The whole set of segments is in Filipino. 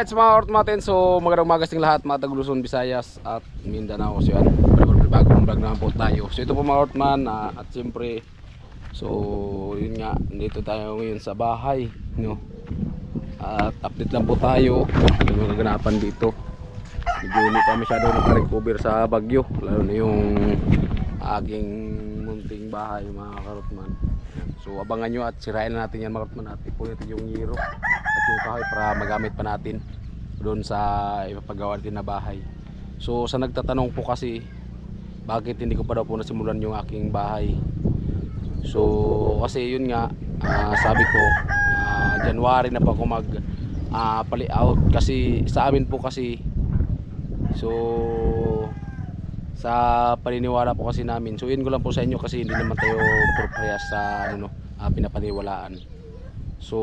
Alright, so mga ortmaten, so magandang umaga sa lahat, mga taga-Luzon, Visayas at Mindanao. So yan, bagong vlog naman po tayo. So ito po mga ortman, at siyempre, so yun nga, dito tayo ngayon sa bahay, no? At update lang po tayo ng mga kaganapan dito. Medyo hindi pa masyado nakarecover sa bagyo, lalo na yung aking munting bahay mga karotman. So abangan nyo at sirain na natin yan mga karotman, at ipunin natin yung hero at yung kahoy para magamit pa natin doon sa ipapagawa natin na bahay. So sa nagtatanong po kasi bakit hindi ko pa daw po nasimulan yung aking bahay, so kasi yun nga, sabi ko January na pa ako mag pali-out kasi sa amin po kasi, so sa paniniwala po kasi namin, so yun ko lang po sa inyo kasi hindi naman tayo parehas sa pinapaniwalaan. So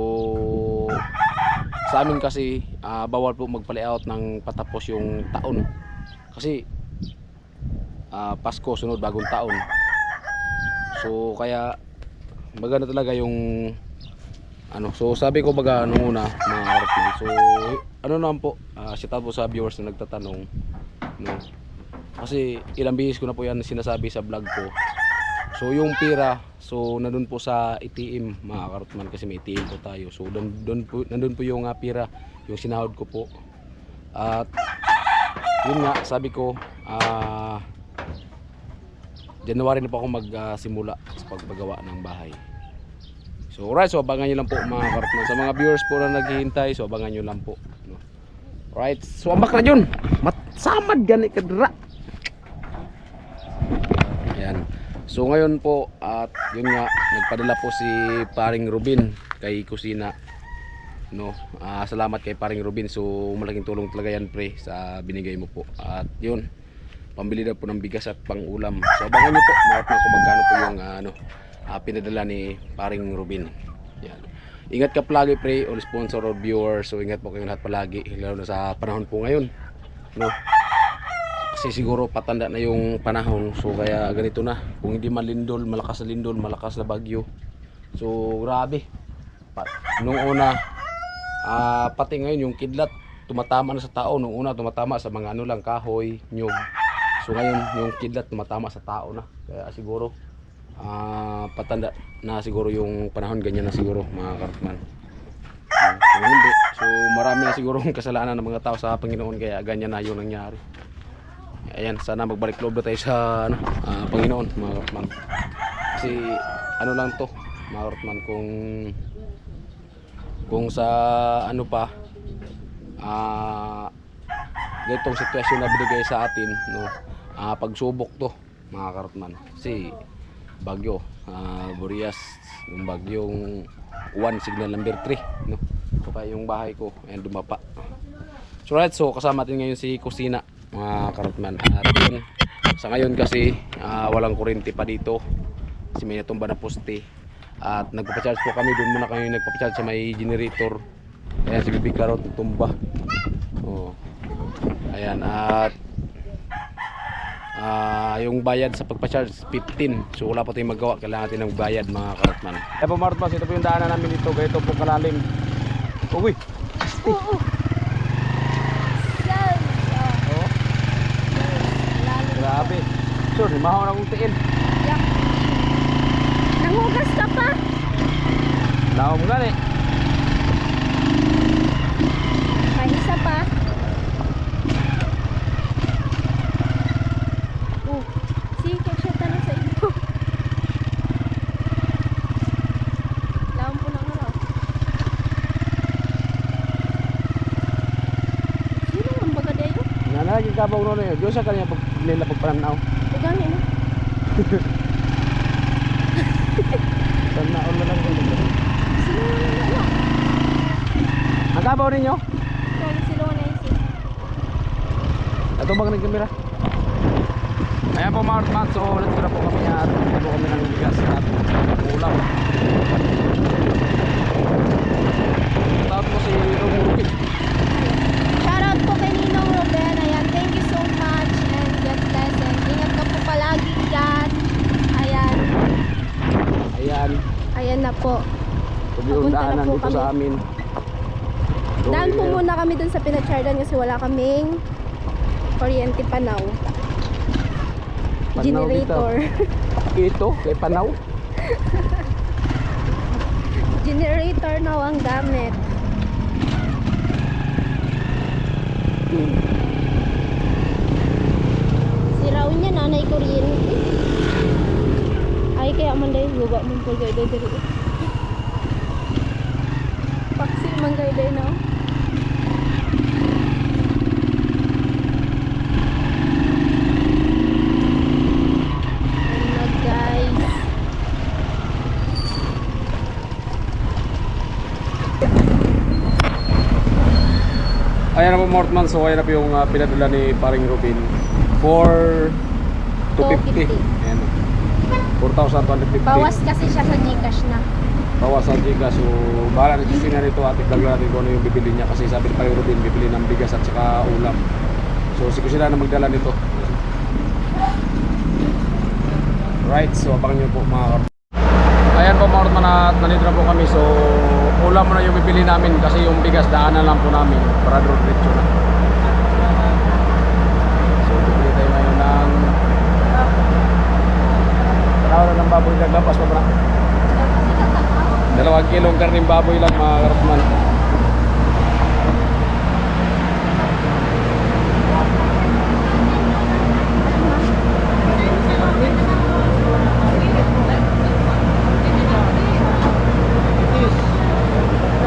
sa amin kasi bawal po magpali-out ng patapos yung taon kasi Pasko sunod bagong taon. So kaya maganda talaga yung so sabi ko baga muna mga karotman, so naman po, shout out po sa viewers na nagtatanong, no? Kasi ilang bihis ko na po yan sinasabi sa vlog ko. So yung pira, so nandun po sa ATM mga karotman, kasi may ATM po tayo. So nandun po yung pira, yung sinahod ko po. At yun nga, sabi ko January na po ako magsimula sa pagpagawa ng bahay. So alright, so abangan nyo lang po mga karotman. Sa mga viewers po na naghihintay, so abangan nyo lang po, no? Alright, so ambak na dyan, matsamad gani kadra. Ayan. So ngayon po, at yun nga, nagpadala po si paring Rubin kay kusina, no? Salamat kay paring Rubin. So malaking tulong talaga yan pre sa binigay mo po. At yun, pambili na po ng bigas at pang ulam. So abangan nyo po mga karotman kung magkano po yung pinadala ni paring Rubin. Yan. Ingat ka palagi pre, all sponsor or viewer. So ingat po kayong lahat palagi, lalo na sa panahon po ngayon, no? Kasi siguro patanda na yung panahon, so kaya ganito na. Kung hindi malindol, malakas na lindol, malakas na bagyo. So grabe. Nung una, pati ngayon yung kidlat tumatama na sa tao. Nung una tumatama sa mga lang, kahoy, nyug. So ngayon yung kidlat tumatama sa tao na. Kaya siguro patanda na siguro yung panahon, ganyan na siguro mga karotman. Kung hindi, so marami na siguro kasalanan ng mga tao sa Panginoon, kaya ganyan na yung nangyari. Ayan, sana magbalik loob na tayo sa Panginoon mga karotman. Kasi lang to mga karotman, kung sa pa ganitong sitwasyon na binigay sa atin, no, pagsubok to mga karotman. Kasi bagyo, Boreas, yung bagyong 1 signal number 3, no? So kaya yung bahay ko ayan dumapa. So right, so kasama natin ngayon si kusina mga karotman. At yun, sa ngayon kasi walang kuryente pa dito kasi may natumba na poste. At nagpapacharge po kami, doon muna kami nagpapacharge sa may generator. Ayan si Bibi Karot tumba. Ayan, at yung bayad sa pagpa-charge 15. So wala pa tayong magawa, kailangan natin ng bayad mga karotman. Kaya po mga karotman, ito po yung daanan namin dito. Ganito po kalalim. Uy! Grabe. Sure, mahaw na kong tiin. Yeah. Nangugas ka pa? Naom gani. May isa pa. Sige, siya tanong sa inyo. Laon po ng araw. Sino ang baga dayo? Nanagin kabaw no na yun. Diyo sa kanya nila pagpananaw. Ugani na. Pagnaon na lang ko. Sino na ano? Ang kabaw ninyo? Kung sino na isi. Ito bang ng kamera? Ayan po mga karotman, so let's go na po kami at ito kami ng bigas at ulam. Tawag po si Ninong Rubin. Shoutout po kay Ninong Ruben. Ayan, thank you so much and God bless, and ingat ka po palagi dyan. Ayan. Ayan. Ayan na po. Ito yung Papunta na daanan po dito kami. sa amin. So Daan po yun. muna kami dun sa pinachardan kasi wala kaming kuryente panaw. Panaw Generator. Ito, kay Panaw. Generator na ang gamit. Si Raul niya nanay kuryente. Ay kaya man dahil guba mong pagay dahil. Paksi man dahil no? Ano guys? Ayan na po Mortman, so ayan na po yung pinadala ni paring Robin for 250. 250. Ayan. 4,250. Bawas kasi siya sa Gcash na. Bawas sa Gcash. So bahala na Justina nito at i-vlog natin kung ano yung bibili niya kasi sabi ni paring Robin bibili ng bigas at saka ulam. So si Kusina na magdala nito. Right, so abangan nyo po mga kar. Ayan po mga Mortman at nandito na po kami. So ulam na yung bibili namin kasi yung bigas daanan lang po namin para doon diretso na. So bibili tayo ngayon ng tarawa ng baboy lang lapas pa ba? 2 kilong karning baboy lang mga karapman.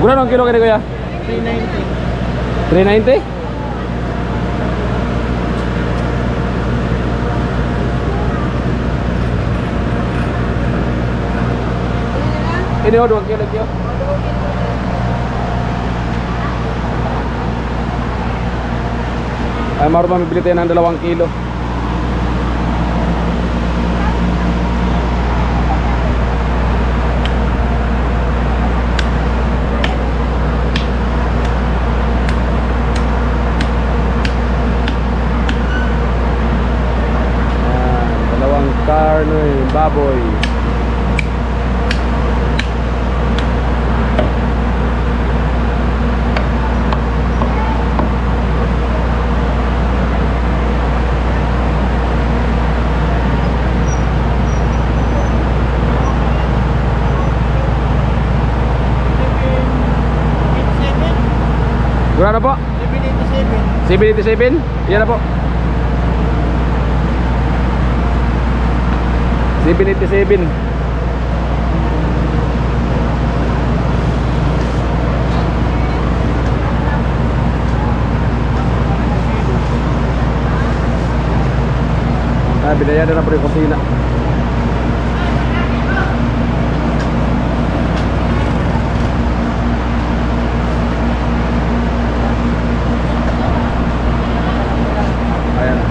Gula ng kilo kini kuya? 390. 390? Ini o 2 kilo kyo. Ay maru mamibili tayo ng 2 kilo. Karne, baboy. Gula na po? 787. 787? Yan na po. 787. Binayaran na po yung kusina. Ayan na.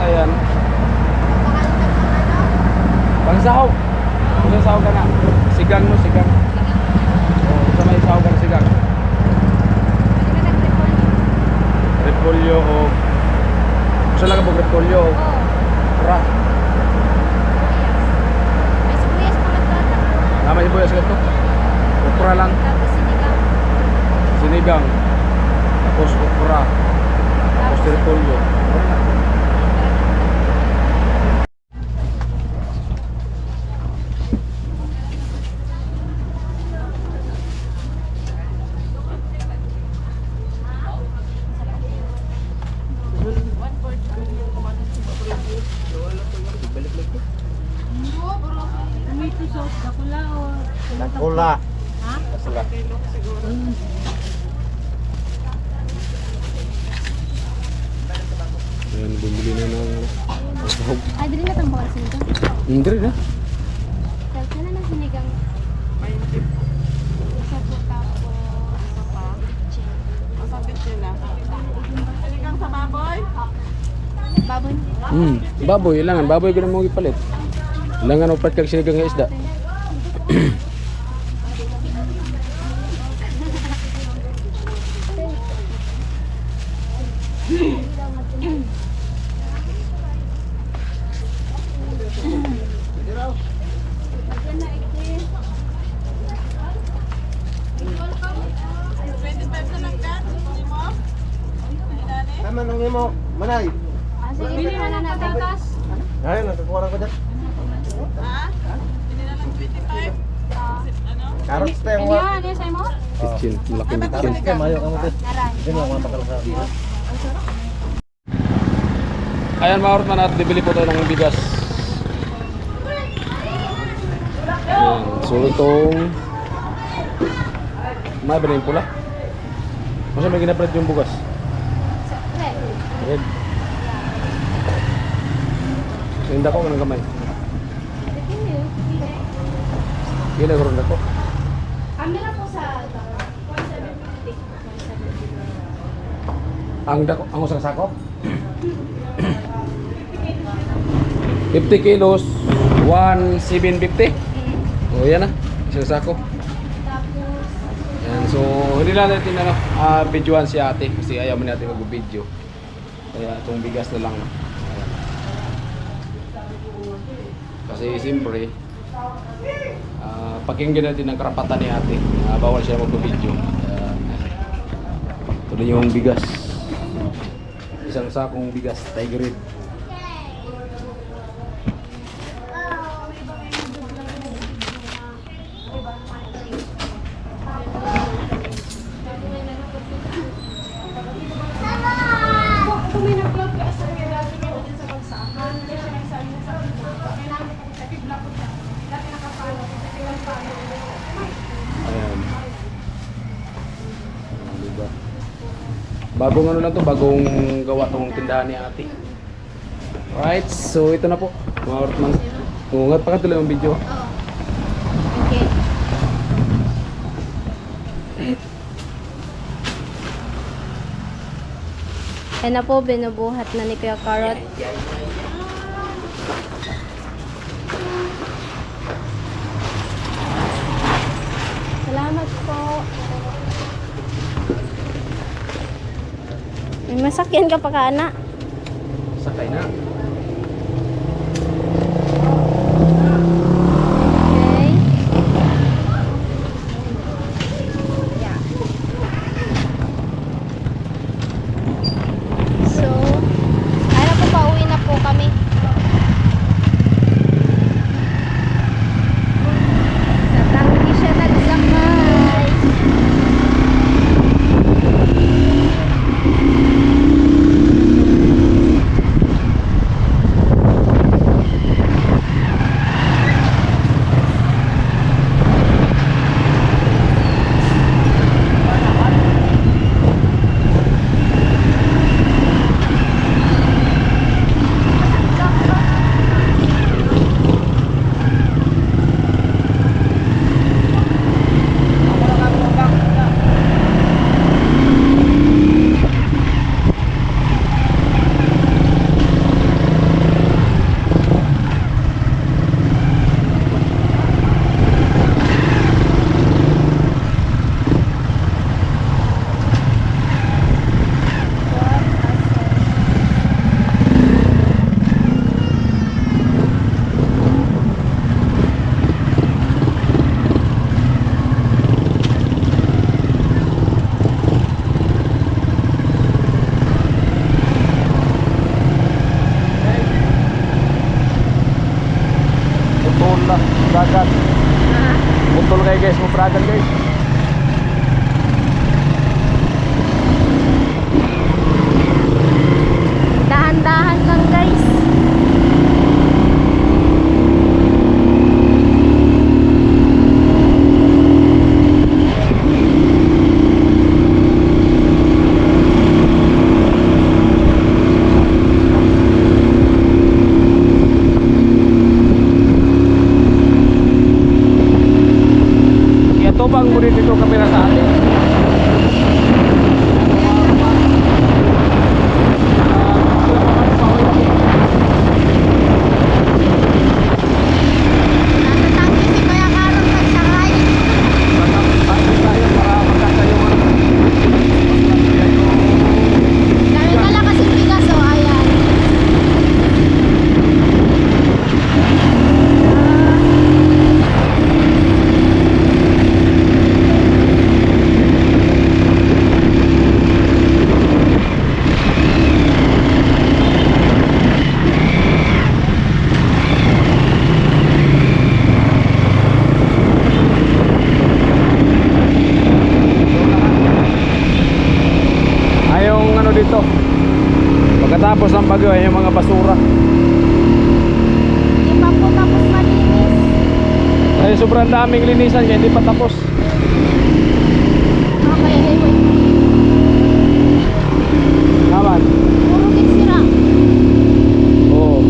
Ayan. Pangsahaw. Kung sahaw ka na. Sigang no, sigang. Kung may sahaw ka na sigang. Repolyo o... Gusto lang ka pong repolyo o... Pra. May sibuyas pa magdata. May sibuyas ka ito. Pra lang. Tapos sinigang. Sinigang. Tapos pra. Tapos repolyo. Cola. Ayan, bumili na ng sahog. Ay, dili na tambawal sinigang. Hindi rin ha. Kaya na ng sinigang. Isa po tapos isa pa. Masabit sila. Sinigang sa baboy? Baboy. Baboy, ilangan. Baboy ko na mong ipalit. Ilangan o pat kag sinigang nga isda. man ang imo. Manay. Sige, bili na natin tas. Ayun, nagkukuha ko dyan. Ha? Hindi na lang 25. Ano? Carrots tayo. Ano yan? Ano sa'yo mo? Kitchen, malaking kitchen. Carrots tayo, mayo ka mo dyan. Naran. Diyan lang, mapakal sa akin. Ayan mga Ortman, at bibili po tayo ng bigas. Ayan. So itong may ba na yung pula? Masa may ginapalit yung bugas? Red. So hindi ako ng kamay. Hindi na karoon ako. Camera po sa 1,750. Ang dako, ang usang sako? 50 kilos, 1,750. O yan na, isang sako. Tapos, Yan, so hindi na natin videoan si ate kasi ayaw mo natin mag-video. Kaya itong bigas na lang. Ayan. Kasi siyempre, pakinggan natin ang karapatan ni ate. Bawal siya mag-video. Ito na yung bigas. Isang sakong bigas, Tiger Red. Ayan. Diba? Bagong ano lang to, bagong gawa tong tindahan ni ate. Right, so ito na po. Mga Ortman. Tungat pa ka tuloy ang video. okay. Yan na po, binubuhat na ni Kuya Carrot. Salamat po. May masakyan ka pa ka, anak. Sakay na. Okay. Yeah. So, ano po, pauwi na po kami. Natanggi siya nagsakay. dito. Pagkatapos ng bagyo, ay yung mga basura. Hindi pa po tapos malinis. Ay sobrang daming linisan kaya hindi pa tapos. Okay, wait. Naman. Puro sira. Oo.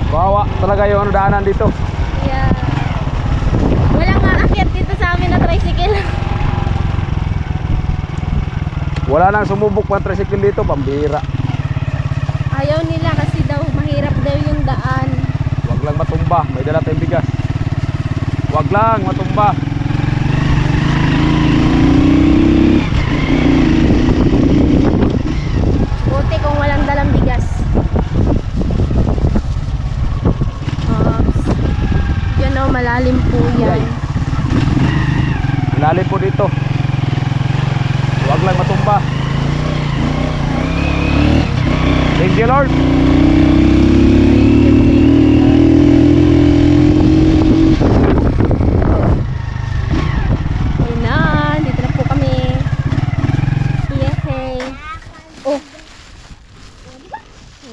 Bawa talaga yung ano, daanan dito. Yeah. Walang aakyat dito sa amin na tricycle. Wala nang sumubok pa tricycle dito, pambira. Ayaw nila kasi daw mahirap daw yung daan. Wag lang matumba, may dala tayong bigas. Wag lang matumba. Buti kung walang dalang bigas. Yan o, malalim po yan. Lalim po dito. Wag lang matumba. Thank you, Lord. Ayun na, dito na po kami. Yehey. Oh.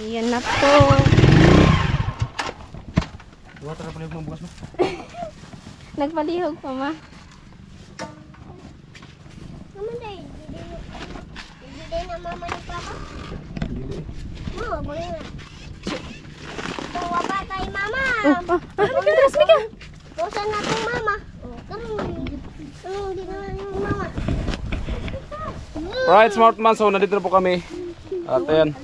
Ayan na po. Buhat na pala yung bukas mo. Nagpalihog pa ma. Hindi na mama ni papa. Oo, boleh na. Bawa pa tayo mama. Ano ka, Dras, Mika? Bosan na itong mama. Hindi naman yung mama. Alright, smart man. So, nandito na po kami. At ayan.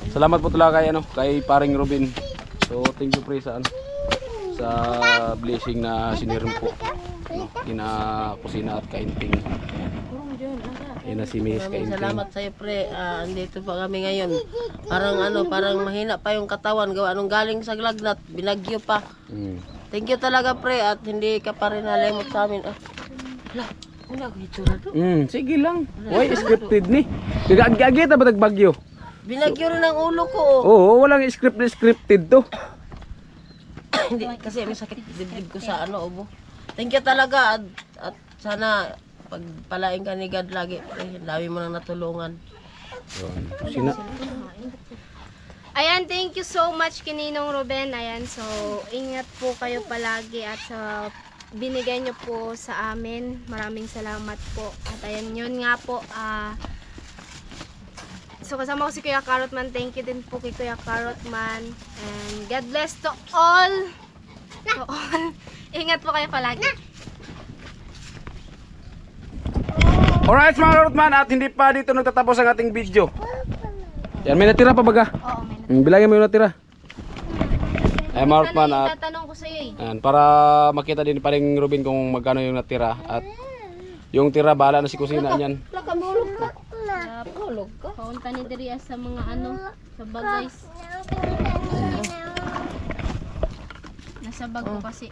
Salamat po talaga kay, kay paring Robin. So, thank you pre sa, sa blessing na sinirim po. Kina kusina at kainting. Ayan na si Miss Maraming Kainting. salamat sa iyo, pre. Andito pa kami ngayon. Parang mahina pa yung katawan. Gawa nung galing sa lagnat, binagyo pa. Thank you talaga, pre. At hindi ka pa rin nalimot sa amin. Hala, hindi ako itsura to. Sige lang. Why scripted ni? Gagagita ba tagbagyo? Binagyo rin ang ulo ko. Oo, walang script na scripted to. Hindi, kasi may sakit dibdib ko sa ubo. Thank you talaga. At sana pagpalain ka ni God lagi, pre. Dami mo nang natulungan. Sina? Ayan, thank you so much Kininong Ruben. Ayan, so ingat po kayo palagi at sa binigay nyo po sa amin. Maraming salamat po. At ayan, yun nga po. So kasama ko si Kuya Carrotman. Thank you din po kay Kuya Carrotman. And God bless to all. To all. Ingat po kayo palagi. Alright mga Lordman, at hindi pa dito nagtatapos ang ating video. Yan, may natira pa baga? Oo, may Bilangin mo yung natira. Ay mga Lordman, at tatanong ko sa iyo eh. ayan, para makita din pa rin Robin kung magkano yung natira. At yung tira, bahala na si kusina niyan. Nakamulog ka. Hulog ka. Paunta ni Darias sa mga sa bagays. Nasa bag ko kasi.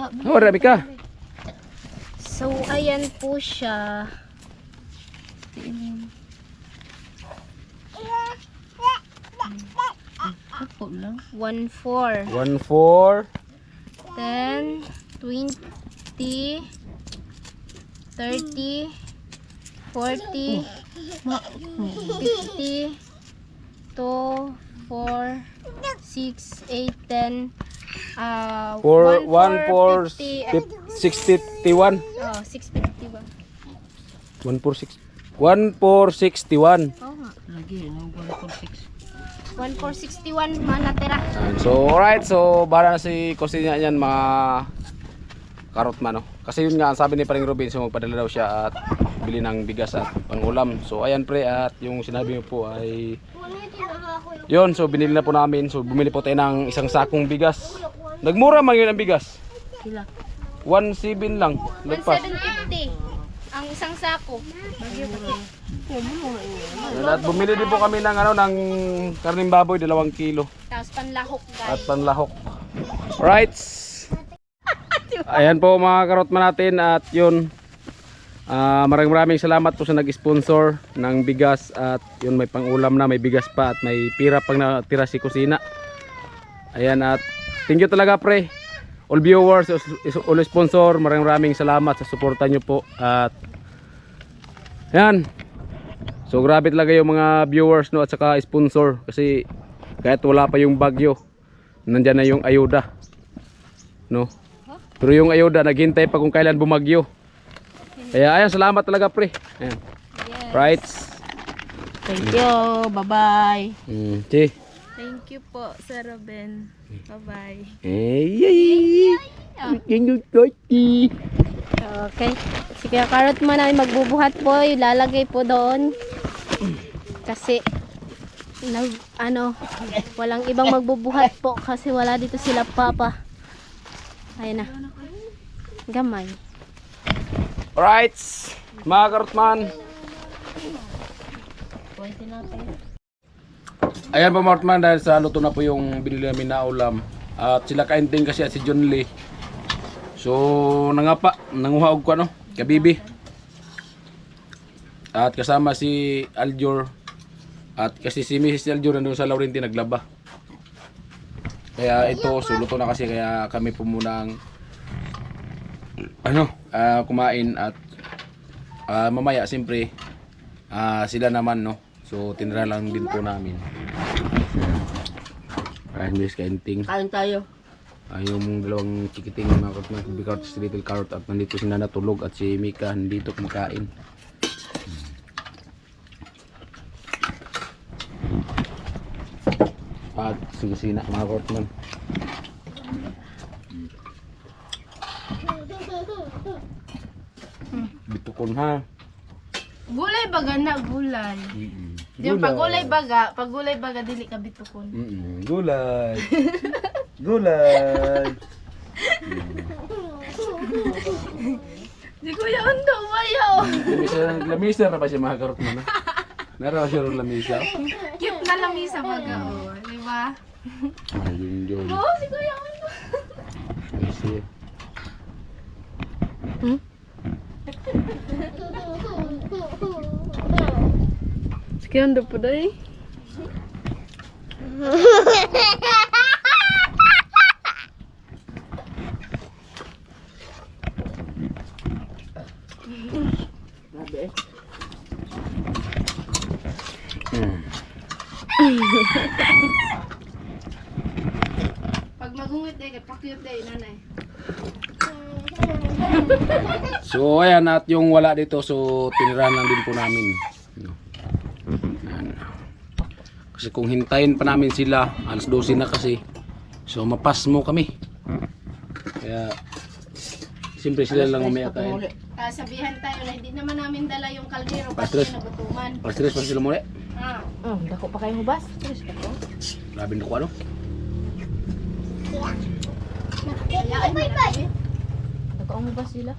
Oh, marami ka. So, ayan po siya. Ako lang. 1-4. 1-4. 10, 20, 30, 40, 50, 2, 4, 6, 8, 10, 4, 1, 4, 50, 61. oh, 650 ba? 1, 4, 6. 1,461. Oo nga. Lagi, nang 146. 1,461 manatira. Ayan. So alright, so bahala na si kusina niyan mga karot man, no? Kasi yun nga ang sabi ni Paring Robin, so magpadala daw siya at bili ng bigas at pangulam. So ayan pre, at yung sinabi mo po ay yun, so binili na po namin. So bumili po tayo ng isang sakong bigas. Nagmura man yun ang bigas. Sila. 1,700 lang. Lagpas. 1,750 ang isang sako. At bumili din po kami ng ano, ng karning baboy, 2 kilo. Tapos panlahok At guys. panlahok. Right. Ayan po mga karotman natin, at yun. Maraming salamat po sa nag-sponsor ng bigas, at yun, may pangulam na, may bigas pa, at may pira pang natira si kusina. Ayan, at thank you talaga pre. All viewers, all sponsor, maraming salamat sa suporta nyo po. At ayan. So grabe talaga yung mga viewers, no, at saka sponsor, kasi kahit wala pa yung bagyo, nandyan na yung ayuda, no. Pero yung ayuda naghintay pa kung kailan bumagyo. Kaya ayan, salamat talaga pre. Ayan. Yes. Right. Thank you. Bye-bye. Si. Thank you po, Sir Ruben. Bye-bye. Okay. Si Kuya Carrot man ay magbubuhat po, ilalagay po doon. Kasi walang ibang magbubuhat po kasi wala dito sila papa. Ayun na. Gamay. Right. Mga karotman. Ayan po mga karotman, dahil sa luto na po yung binili namin na ulam. At sila kainting kasi at si John Lee. So nangapa, nanguhaog ko ano, kabibi. At kasama si Aljor. At kasi si Mrs. Aljor nandun sa Laurenti naglaba. Kaya ito, suluto na kasi, kaya kami po munang kumain. At mamaya siyempre sila naman, no. So tinira lang din po namin. Miss Kainting. Kain tayo. Yung dalawang chikiting mga karot, big carrot, si Little Carrot, at nandito si Nana tulog, at si Mika nandito kumakain. At si kusina mga karotman. Bitukon ha. Gulay baga na, gulay. Yung pag gulay baga dili ka bitukon. Gulay. Gulay. Di Kuya Undo, mayo. Lamisa na ba siya mga karotman ha? Naraw siya rin lamisa. Cute na lamisa baga, oh. Di ba? Ayun yun. Oo, si Kuya Undo. Kasi Si Kuya Undo po doy. Pag magungit eh, pakyut eh, nanay. so ayan, at yung wala dito, so tinirahan lang din po namin. Ayan. Kasi kung hintayin pa namin sila, alas 12 na kasi, so mapasmo kami. Kaya siyempre sila lang umiakain. Sabihan tayo na hindi naman namin dala yung kaldero Pastres. kasi nagutuman. Pastres pa sila muli. Dako pa kayong hubas. Grabe na ko ano. Hayaan mo na. Dako ang hubas sila.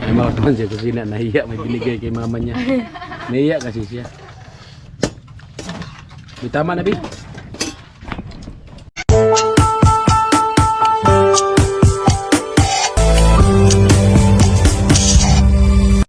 Ay mga teman siya kusina, nahiya, may binigay kay mama niya. Nahiya kasi siya. May tama na, Bi?